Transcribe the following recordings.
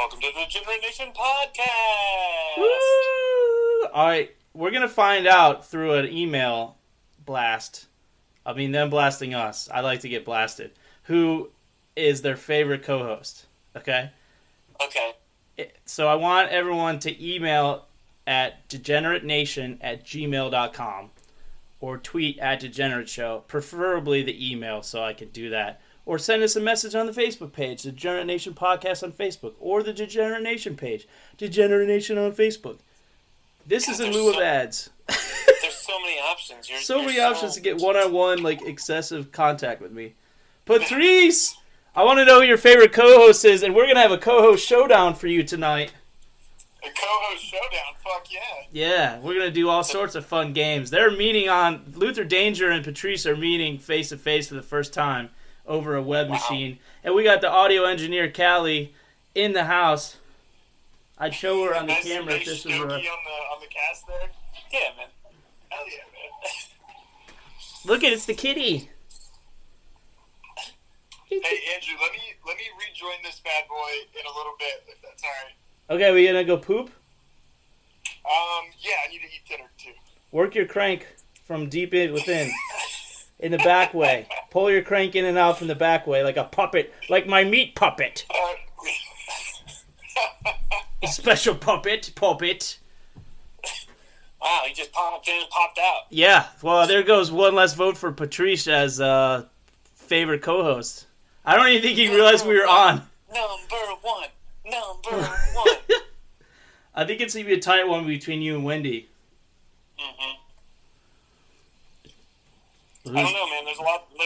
welcome to the Degenerate Nation Podcast. Woo! All right, we're going to find out through an email blast. I mean, them blasting us. I like to get blasted. Who is their favorite co-host, okay? Okay. So I want everyone to email at degeneratenation@gmail.com or tweet at Degenerate Show, preferably the email so I can do that. Or send us a message on the Facebook page, the Degenerate Nation Podcast on Facebook, or the Degenerate Nation page, Degenerate Nation on Facebook. This is in lieu of ads. There's so many options. So many options to get one-on-one, like, excessive contact with me. Patrice! I want to know who your favorite co-host is, and we're going to have a co-host showdown for you tonight. A co-host showdown? Fuck yeah. Yeah, we're going to do all sorts of fun games. They're meeting on... Luther Danger and Patrice are meeting face-to-face for the first time over a web machine. And we got the audio engineer, Callie, in the house. I'd show her on the camera if this was on the cast there? Yeah, man. Hell yeah, man. Look at it's the kitty. Hey, Andrew, let me rejoin this bad boy in a little bit, if that's alright. Okay, we gonna go poop? Yeah, I need to eat dinner, too. Work your crank from deep in within. In the back way. Pull your crank in and out from the back way like a puppet. Like my meat puppet. A special puppet. Wow, he just popped in and popped out. Yeah, well, there goes one less vote for Patrice as favorite co-host. I don't even think he realized we were on. Number one. I think it's going to be a tight one between you and Wendy. Mm-hmm. I don't know, man. There's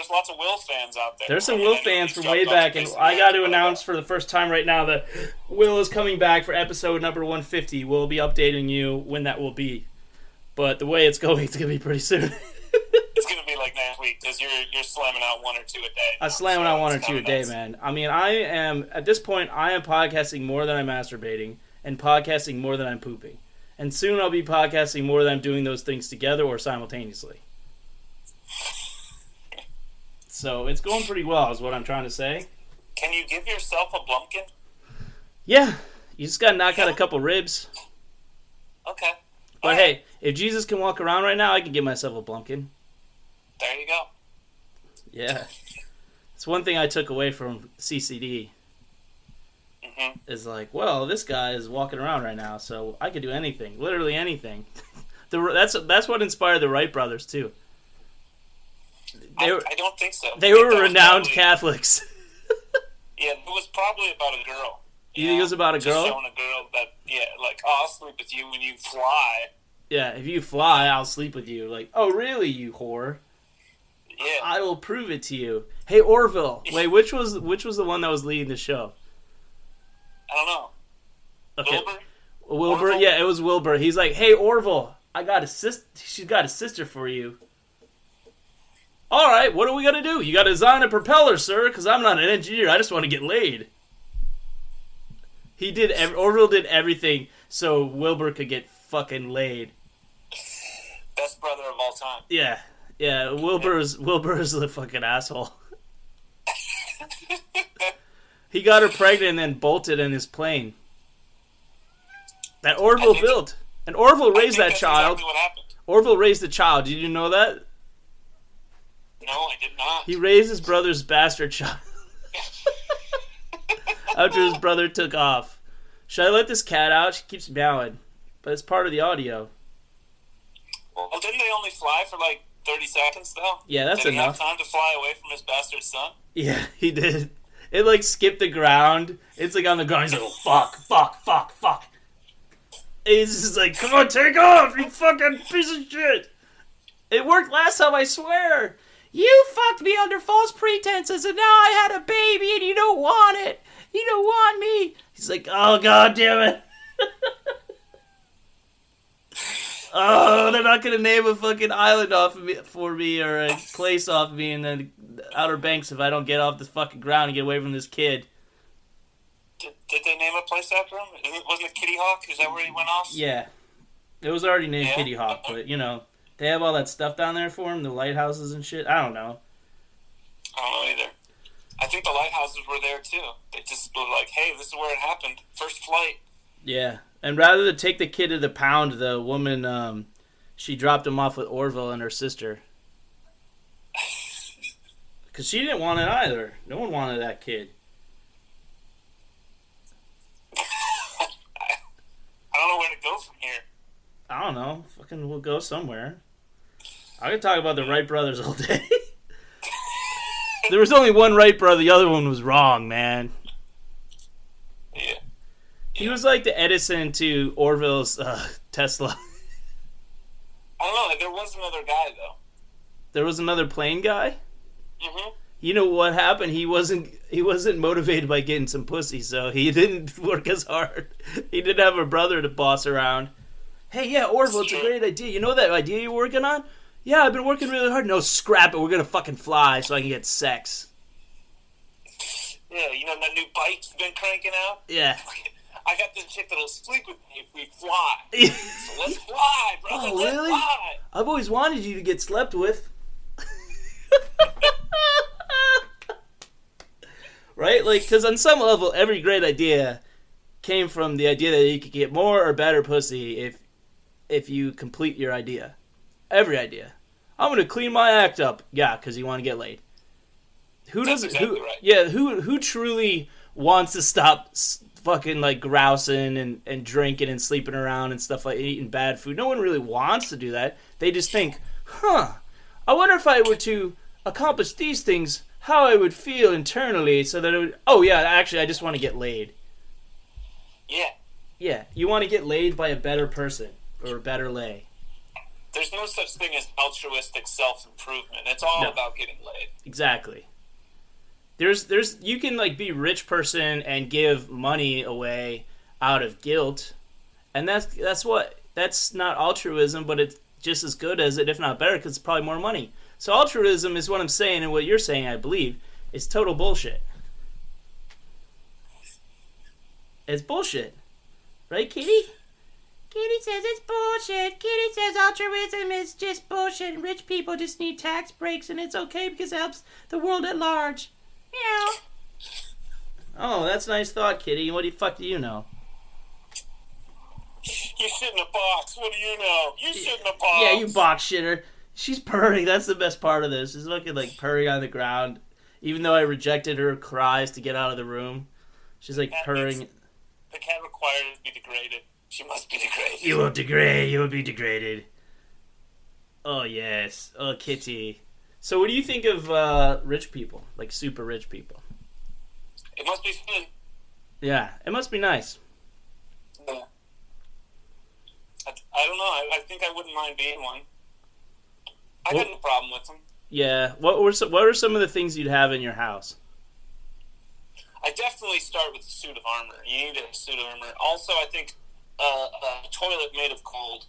lots of Will fans out there. There's some Will fans from way back, and I got to announce for the first time right now that Will is coming back for episode number 150. We'll be updating you when that will be. But the way it's going, it's going to be pretty soon. It's going to be like next week, because you're slamming out one or two a day. I'm slamming out one or two a day, man. I mean, at this point, I am podcasting more than I'm masturbating, and podcasting more than I'm pooping. And soon I'll be podcasting more than I'm doing those things together or simultaneously. So it's going pretty well, is what I'm trying to say. Can you give yourself a blumpkin? Yeah, you just got to knock out a couple ribs. Okay. But hey, if Jesus can walk around right now, I can give myself a blumpkin. There you go. Yeah. It's one thing I took away from CCD. Mm-hmm. Is like, well, this guy is walking around right now, so I could do anything. Literally anything. That's what inspired the Wright brothers, too. I don't think so. They were renowned Catholics. Yeah, it was probably about a girl. You think it was about a girl? Just showing a girl that, like, oh, I'll sleep with you when you fly. Yeah, if you fly, I'll sleep with you. Like, oh, really, you whore? Yeah. I will prove it to you. Hey, Orville. Wait, which was the one that was leading the show? I don't know. Okay. Wilbur? Wilbur? Yeah, it was Wilbur. He's like, hey, Orville, she's got a sister for you. All right, what are we going to do? You got to design a propeller, sir, because I'm not an engineer. I just want to get laid. Orville did everything so Wilbur could get fucking laid. Best brother of all time. Yeah. Wilbur is the fucking asshole. He got her pregnant and then bolted in his plane. That Orville built. And Orville raised that child. Exactly what happened. Orville raised the child. Did you know that? No, I did not. He raised his brother's bastard child. After his brother took off. Should I let this cat out? She keeps meowing. But it's part of the audio. Well, didn't they only fly for like 30 seconds, though? Yeah, that's enough. Did he have enough. time to fly away from his bastard son? Yeah, he did. It, like, skipped the ground. It's, like, on the ground. He's like, oh, fuck. He's just like, come on, take off, you fucking piece of shit. It worked last time, I swear. You fucked me under false pretenses, and now I had a baby, and you don't want it. You don't want me. He's like, oh, God damn it. Oh, they're not going to name a fucking island off of me, for me or a place off of me in the Outer Banks if I don't get off this fucking ground and get away from this kid. Did they name a place after him? Wasn't it Kitty Hawk? Is that where he went off? Yeah. It was already named Yeah? Kitty Hawk, but, you know, they have all that stuff down there for him, the lighthouses and shit. I don't know. I don't know either. I think the lighthouses were there too. They just were like, "Hey, this is where it happened. First flight." Yeah, and rather than take the kid to the pound, the woman, she dropped him off with Orville and her sister. Because she didn't want it either. No one wanted that kid. I don't know where to go from here. I don't know. Fucking we'll go somewhere. I could talk about the Wright brothers all day. There was only one Wright brother. The other one was wrong, man. Yeah. He was like the Edison to Orville's Tesla. I don't know. There was another guy though. There was another plane guy. Mm-hmm. You know what happened? He wasn't motivated by getting some pussy, so he didn't work as hard. He didn't have a brother to boss around. Hey, yeah, Orville, it's a great idea. You know that idea you're working on? Yeah, I've been working really hard. No, scrap it. We're gonna fucking fly so I can get sex. Yeah, you know that new bike you've been cranking out? Yeah. I got this chick that'll sleep with me if we fly. So let's fly, brother. Oh, let's really? fly. I've always wanted you to get slept with. Right? Like, because on some level, every great idea came from the idea that you could get more or better pussy if you complete your idea. Every idea. I'm going to clean my act up. Yeah, because you want to get laid. Who That's doesn't? exactly Who? right. Yeah. Who truly wants to stop fucking like grousing and drinking and sleeping around and stuff like eating bad food? No one really wants to do that. They just think, I wonder if I were to accomplish these things, how I would feel internally, so that it would. Oh yeah, actually, I just want to get laid. Yeah. Yeah, you want to get laid by a better person or a better lay. There's no such thing as altruistic self-improvement. It's all No. about getting laid. Exactly. There's you can like be a rich person and give money away out of guilt, and that's not altruism, but it's just as good as it, if not better, because it's probably more money. So altruism is what I'm saying, and what you're saying, I believe, is total bullshit. It's bullshit, right, Kitty? Kitty says it's bullshit. Kitty says altruism is just bullshit, and rich people just need tax breaks, and it's okay because it helps the world at large. Meow. Oh, that's a nice thought, Kitty. What the fuck do you know? You shit in a box. What do you know? You shit in a box. Yeah, you box shitter. She's purring. That's the best part of this. She's looking like purring on the ground. Even though I rejected her cries to get out of the room, she's like purring. The cat required to be degraded. She must be degraded. You will degrade. You will be degraded. Oh, yes. Oh, Kitty. So what do you think of rich people? Like super rich people? It must be fun. Yeah, it must be nice. Yeah. I don't know. I think I wouldn't mind being one. I got no problem with them. Yeah. What are some of the things you'd have in your house? I definitely start with a suit of armor. You need a suit of armor. Also, I think a toilet made of gold.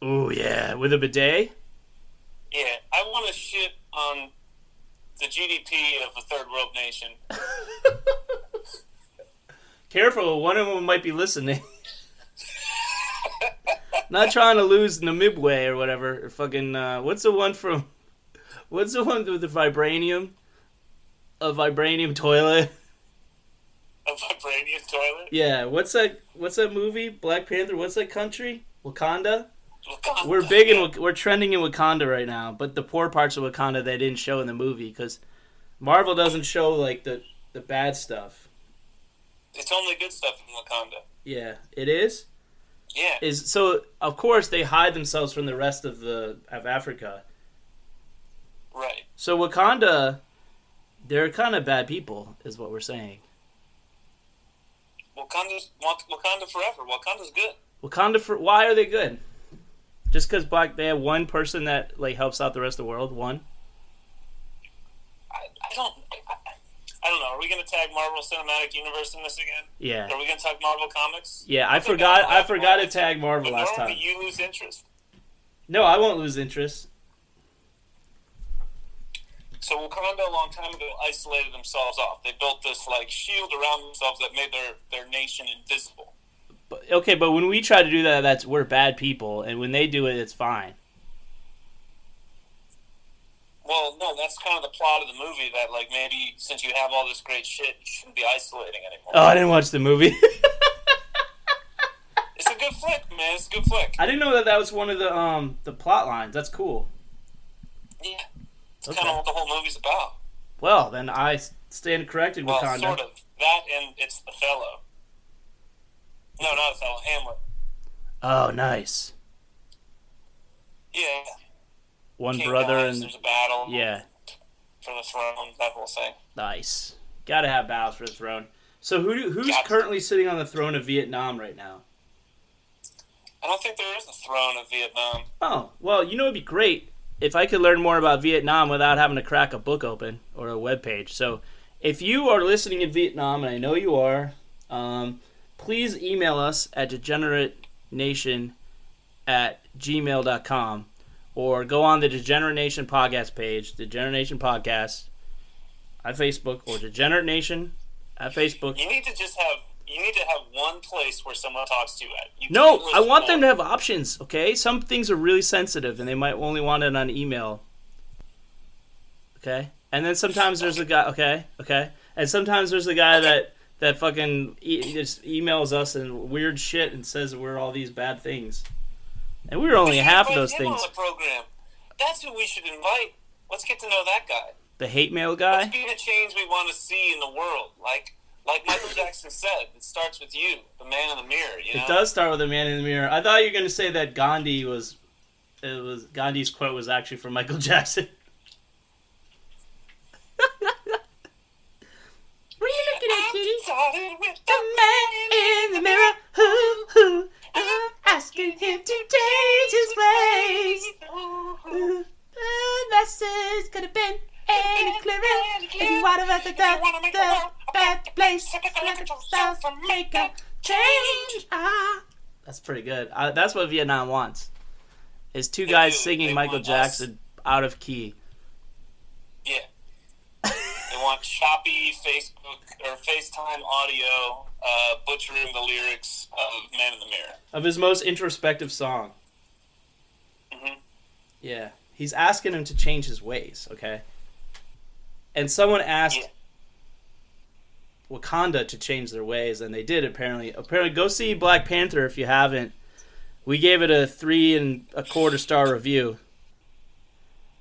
Oh, yeah. With a bidet? Yeah. I want to shit on the GDP of a third world nation. Careful, one of them might be listening. Not trying to lose Namibwe or whatever. Or fucking, what's the one with the vibranium? A vibranium toilet? A vibranium toilet? Yeah, what's that movie? Black Panther, what's that country? Wakanda? Wakanda. We're big in, we're trending in Wakanda right now, but the poor parts of Wakanda they didn't show in the movie, because Marvel doesn't show, like, the bad stuff. It's only good stuff in Wakanda. Yeah, it is? Yeah. So of course they hide themselves from the rest of Africa. Right. So Wakanda, they're kind of bad people, is what we're saying. Wakanda forever. Wakanda's good. Why are they good? Just because they have one person that like helps out the rest of the world. One. I don't know. Are we going to tag Marvel Cinematic Universe in this again? Yeah. Are we going to talk Marvel Comics? Yeah, I forgot to tag Marvel but last normally time. you lose interest. No, I won't lose interest. So Wakanda a long time ago isolated themselves off. They built this like shield around themselves that made their nation invisible. But when we try to do that, we're bad people, and when they do it, it's fine. Well, no, that's kind of the plot of the movie. That like maybe since you have all this great shit, you shouldn't be isolating anymore. Oh, I didn't watch the movie. It's a good flick, man. It's a good flick. I didn't know that was one of the plot lines. That's cool. Yeah, it's Okay. kind of what the whole movie's about. Well, then I stand corrected, Well, Wakanda. sort of. That and it's Othello. No, not Othello. Hamlet. Oh, nice. Yeah. One King brother dies, and there's a battle. yeah, For the throne, that whole thing. nice. Gotta have battles for the throne. So who's Gotcha. currently sitting on the throne of Vietnam right now? I don't think there is a throne of Vietnam. Oh, well, you know it'd be great if I could learn more about Vietnam without having to crack a book open or a web page. So if you are listening in Vietnam, and I know you are, please email us at degeneratenation@gmail.com or go on the Degenerate Nation podcast page, Degenerate Nation Podcast at Facebook, or Degenerate Nation at Facebook. You need to have one place where someone talks to you at. You No, can't I list want them to more. have options, okay? Some things are really sensitive, and they might only want it on email. Okay? And then sometimes there's a guy, okay? And sometimes there's a guy that fucking just emails us and weird shit and says we're all these bad things. And we're only We should half of invite those him things. on the program. That's who we should invite. Let's get to know that guy. The hate mail Let's guy? be the change we want to see in the world. Like Michael Jackson said, it starts with you, the man in the mirror. You know? It does start with a man in the mirror. I thought you were going to say that Gandhi's quote was actually from Michael Jackson. What are you looking at, kitty? Started with The man in the mirror, who, I'm asking him to change his ways. The message could have been any clearer. If you want to make the bad place, start to make a change. That's pretty good. That's what Vietnam wants. Is two guys do. singing They Michael want Jackson out of key. Yeah. They want choppy Facebook or FaceTime audio, butchering the lyrics of Man in the Mirror. Of his most introspective song. Mhm. Yeah. He's asking him to change his ways, okay? And someone asked Yeah. Wakanda to change their ways, and they did, apparently. Apparently, go see Black Panther if you haven't. We gave it a 3.25 star review.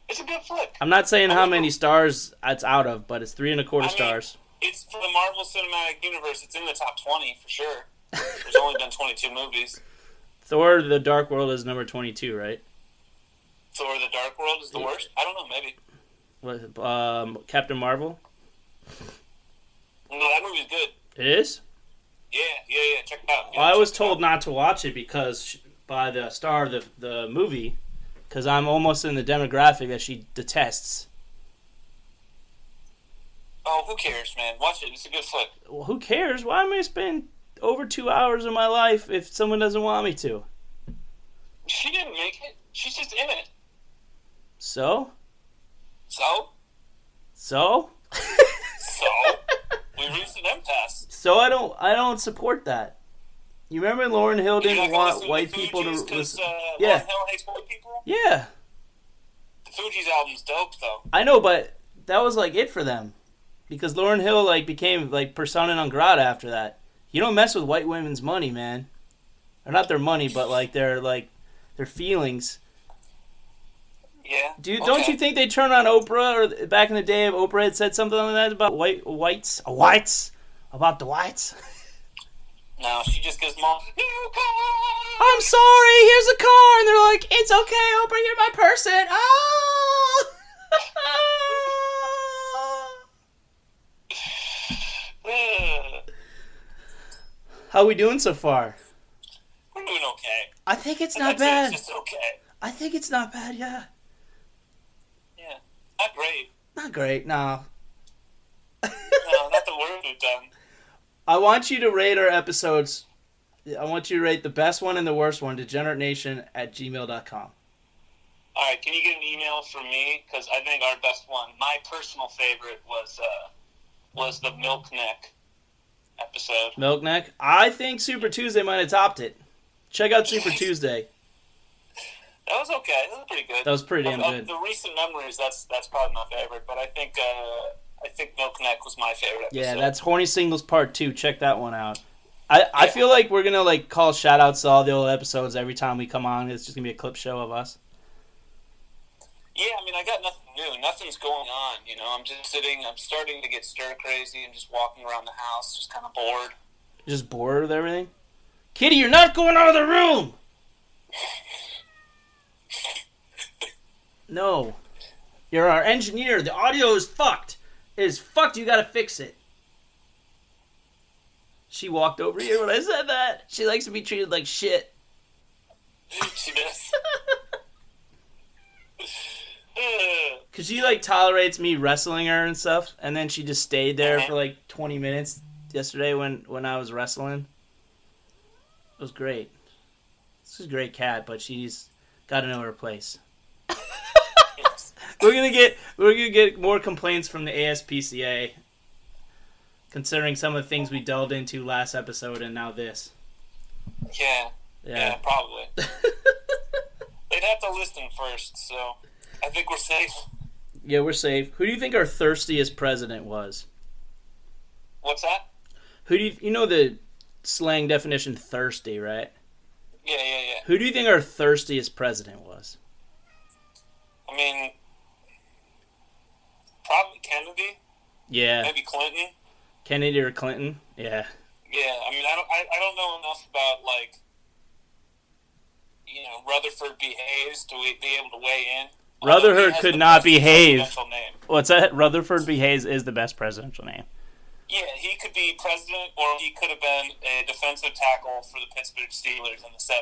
It's a good flick. I'm not saying how many stars it's out of, but it's 3.25 I mean, stars. It's for the Marvel Cinematic Universe. It's in the top 20 for sure. There's only been 22 movies. Thor: The Dark World is number 22, right? Thor: The Dark World is the worst. I don't know, maybe. What, Captain Marvel? No, that movie's good. It is? Yeah. Check it out. Well, I was told not to watch it because by the star of the movie, because I'm almost in the demographic that she detests. Oh, who cares, man? Watch it. It's a good flick. Well, who cares? Why am I spend over 2 hours of my life if someone doesn't want me to? She didn't make it. She's just in it. So? So? So? So? We reached an impasse. So I don't support that. You remember Lauryn Hill You're didn't not gonna want listen white to people to Fugees 'cause, listen. Lauryn Yeah. Hill hates white people? Yeah. The Fugees album's dope, though. I know, but that was like it for them. Because Lauryn Hill like became like persona non grata after that. You don't mess with white women's money, man. Or not their money, but like their feelings. Yeah. Dude, okay. don't you think they turned on Oprah or back in the day if Oprah had said something like that about whites about the whites? No, she just gives them all, "You call." I'm sorry, here's a car, and they're like, it's okay, Oprah, you're my person. Oh! How we doing so far? We're doing okay. I think it's I'd not say bad. It's just okay. I think it's not bad, yeah. Yeah. Not great. Not great, no. No, not the worst we've done. I want you to rate our episodes. I want you to rate the best one and the worst one, degeneratenation@gmail.com. All right, can you get an email from me? Because I think our best one, my personal favorite, was the Milk Neck episode. Milk Neck? I think Super Tuesday might have topped it. Check out Super Tuesday. That was okay. That was pretty good. That was pretty damn good. Of the recent memories, that's probably my favorite. But I think Milk Neck was my favorite episode. Yeah, that's Horny Singles Part 2. Check that one out. I feel like we're going to like call shout-outs to all the old episodes every time we come on. It's just going to be a clip show of us. Yeah, I mean, I got nothing new. Nothing's going on, you know. I'm just sitting. I'm starting to get stir-crazy and just walking around the house, just kind of bored. Just bored with everything? Kitty, you're not going out of the room! No. You're our engineer. The audio is fucked. It is fucked. You gotta fix it. She walked over here when I said that. She likes to be treated like shit. She does. Cause she like tolerates me wrestling her and stuff, and then she just stayed there for like 20 minutes yesterday when I was wrestling. It was great. This is a great cat, but she's got to know her place. Yes. We're gonna get more complaints from the ASPCA, considering some of the things we delved into last episode and now this. Yeah, probably. They'd have to listen first, so I think we're safe. Yeah, we're safe. Who do you think our thirstiest president was? What's that? Who do you know the slang definition thirsty, right? Yeah. Who do you think our thirstiest president was? I mean, probably Kennedy. Yeah. Maybe Clinton. Kennedy or Clinton? Yeah. Yeah, I mean, I don't know enough about, like, you know, Rutherford B. Hayes to be able to weigh in. Rutherford could not be Hayes. Name. What's that? Rutherford B. Hayes is the best presidential name. Yeah, he could be president, or he could have been a defensive tackle for the Pittsburgh Steelers in the 70s.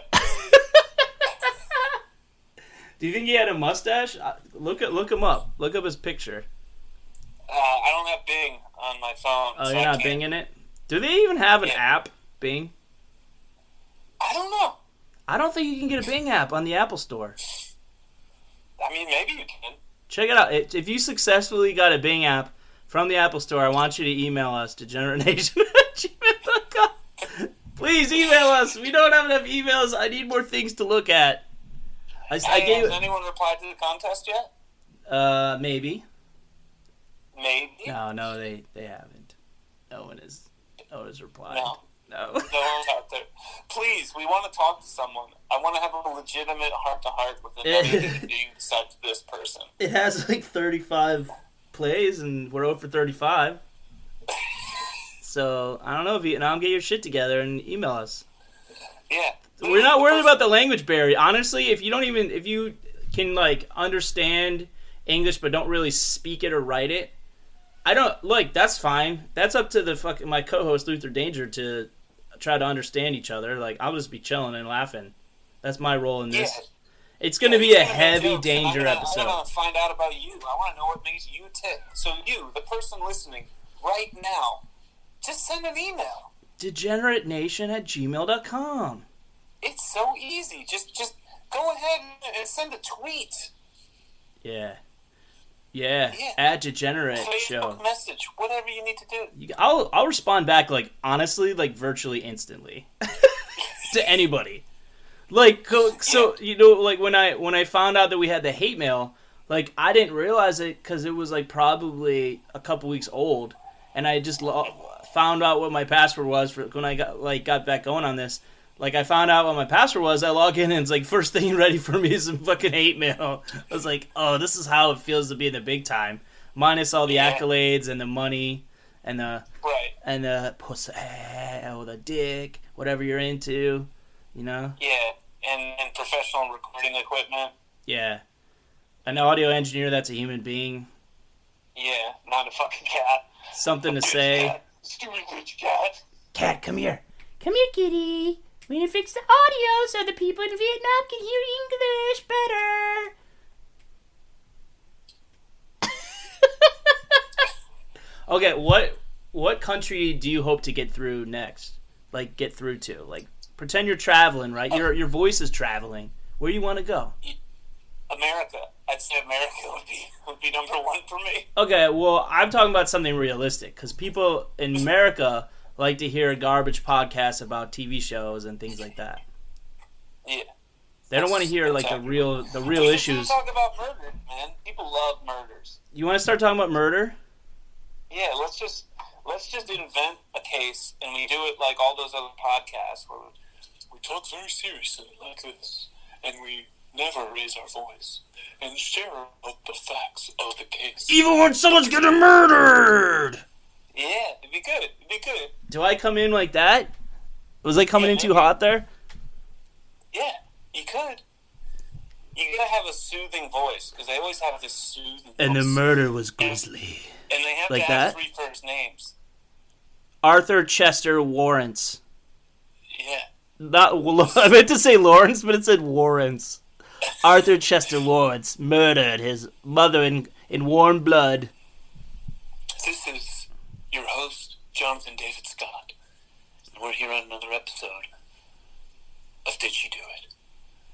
Do you think he had a mustache? Look him up. Look up his picture. I don't have Bing on my phone. Oh, so you're not Binging it? Do they even have an app, Bing? I don't know. I don't think you can get a Bing app on the Apple Store. I mean, maybe you can. Check it out. If you successfully got a Bing app from the Apple Store, I want you to email us to generatenation@gmail.com. Please email us. We don't have enough emails. I need more things to look at. Has anyone replied to the contest yet? Maybe. Maybe? No, they haven't. No one has replied. No. No one's out there. Please, we want to talk to someone. I want to have a legitimate heart-to-heart with another being besides this person. It has like 35 plays, and we're 0 for 35. So, I don't know if you... Now get your shit together and email us. Yeah. We're not worried about the language barrier. Honestly, if you can, like, understand English but don't really speak it or write it, that's fine. That's up to my co-host, Luther Danger, to try to understand each other. Like, I'll just be chilling and laughing. That's my role in this. Yeah. It's going to be a heavy Danger episode. I want to find out about you. I want to know what makes you tick. So you, the person listening right now, just send an email. DegenerateNation@gmail.com. It's so easy. Just go ahead and send a tweet. Yeah. At Degenerate Facebook Show. Message, whatever you need to do. I'll respond back, like, honestly, like, virtually instantly to anybody. Like, so you know, like when I found out that we had the hate mail, like, I didn't realize it because it was like probably a couple weeks old, and I just found out what my password was for when I got back going on this. Like, I found out what my password was. I log in, and it's like, first thing ready for me is some fucking hate mail. I was like, oh, this is how it feels to be in the big time. Minus all the accolades and the money and the pussy, or the dick, whatever you're into, you know? Yeah, and professional recording equipment. Yeah. An audio engineer that's a human being. Yeah, not a fucking cat. Something to say. Cat. Stupid rich cat. Cat, come here. Come here, kitty. We need to fix the audio so the people in Vietnam can hear English better. Okay, what country do you hope to get through next? Like, get through to? Like, pretend you're traveling, right? Your voice is traveling. Where do you want to go? America. I'd say America would be number one for me. Okay, well, I'm talking about something realistic, because people in America like to hear garbage podcasts about TV shows and things like that. Yeah. They don't want to hear like the real issues. Talk about murder, man. People love murders. You want to start talking about murder? Yeah, let's just invent a case, and we do it like all those other podcasts where we talk very seriously like this, and we never raise our voice and share the facts of the case. Even when someone's getting murdered. Yeah, it'd be good. Do I come in like that? Was I coming in too hot there? Yeah, you could. You gotta have a soothing voice, because they always have this soothing voice. And the murder was grisly. And they have like to have that? 3 first names. Arthur Chester Warrants. Yeah. I meant to say Lawrence, but it said Warrants. Arthur Chester Lawrence murdered his mother in warm blood. This is your host, Jonathan David Scott. And we're here on another episode of Did She Do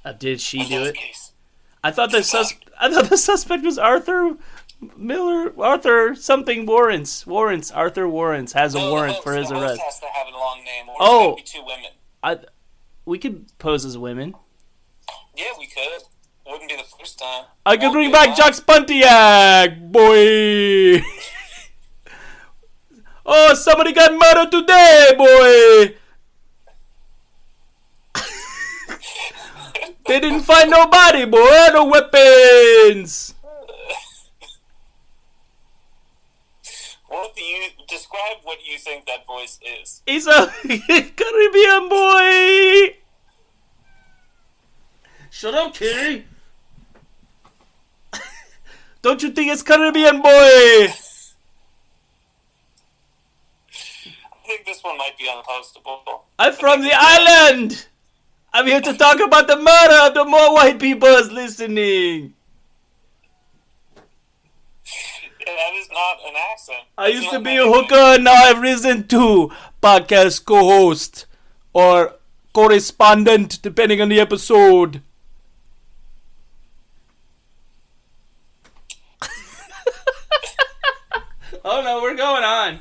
It? Did she do Another it? Case. I thought the suspect was Arthur Miller. Arthur something Warrants. Arthur Warrants has a warrant for his the arrest. host has to have a long name, or Oh. it's gotta be 2 women. We could pose as women. Yeah, we could. Wouldn't be the first time. I could Won't bring be back long. Jacques Pontiac, boy. Oh, somebody got murdered today, boy. They didn't find no body, boy. No weapons. What do you describe? What you think that voice is? He's a Caribbean boy. Shut up, Kitty. Don't you think it's Caribbean boy? I think this one might be unpostable. I'm from the island. I'm here to talk about the murder of the more white people is listening. Yeah, that is not an accent. I used to be a hooker, and now I've risen to podcast co-host or correspondent, depending on the episode. Oh no, we're going on.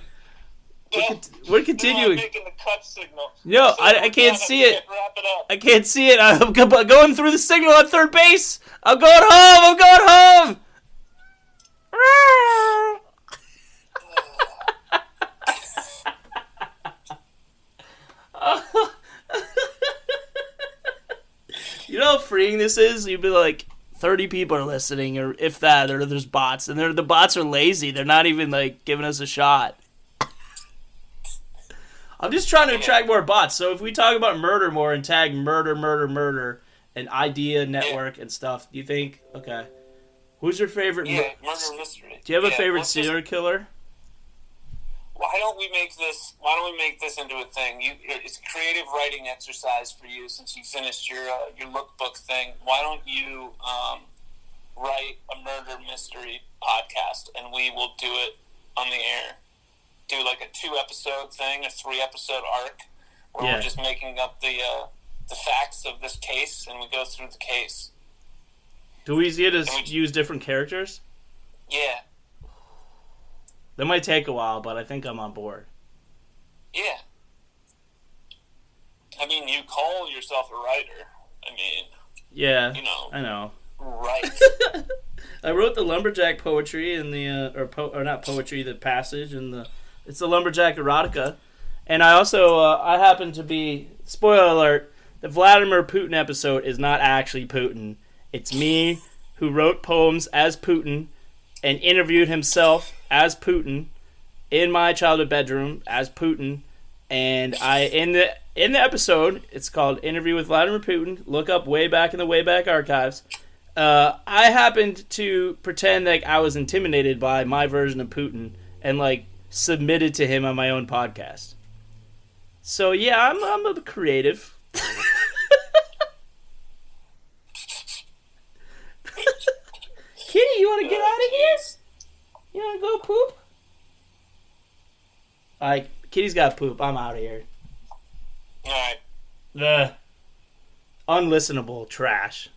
We're continuing. I'm making the cut signal. Yo, So I we're can't done. see it. Wrap it up. I can't see it. I'm going through the signal on third base. I'm going home. You know how freeing this is? You'd be like, 30 people are listening, or if that, or there's bots, and the bots are lazy. They're not even like giving us a shot. I'm just trying to attract more bots. So if we talk about murder more and tag murder, and idea network and stuff, do you think? Okay. Who's your favorite? Yeah, murder mystery. Do you have a favorite let's serial killer? Why don't we make this into a thing? It's a creative writing exercise for you since you finished your lookbook thing. Why don't you write a murder mystery podcast, and we will do it on the air? Do like a 2-episode thing, a 3-episode arc, where we're just making up the facts of this case, and we go through the case. Do we get to use different characters? Yeah. That might take a while, but I think I'm on board. Yeah. I mean, you call yourself a writer. I mean, yeah, you know. I know. Right. I wrote the lumberjack poetry in the or not poetry, the passage and it's the lumberjack erotica, and I also I happen to be, spoiler alert, the Vladimir Putin episode is not actually Putin. It's me who wrote poems as Putin and interviewed himself as Putin in my childhood bedroom as Putin, and I in the episode, it's called Interview with Vladimir Putin. Look up way back in the Wayback Archives. I happened to pretend like I was intimidated by my version of Putin and like submitted to him on my own podcast. So yeah, I'm a creative. Kitty, you want to get out of here? You want to go poop? Alright, Kitty's got poop. I'm out of here. All right. Unlistenable trash.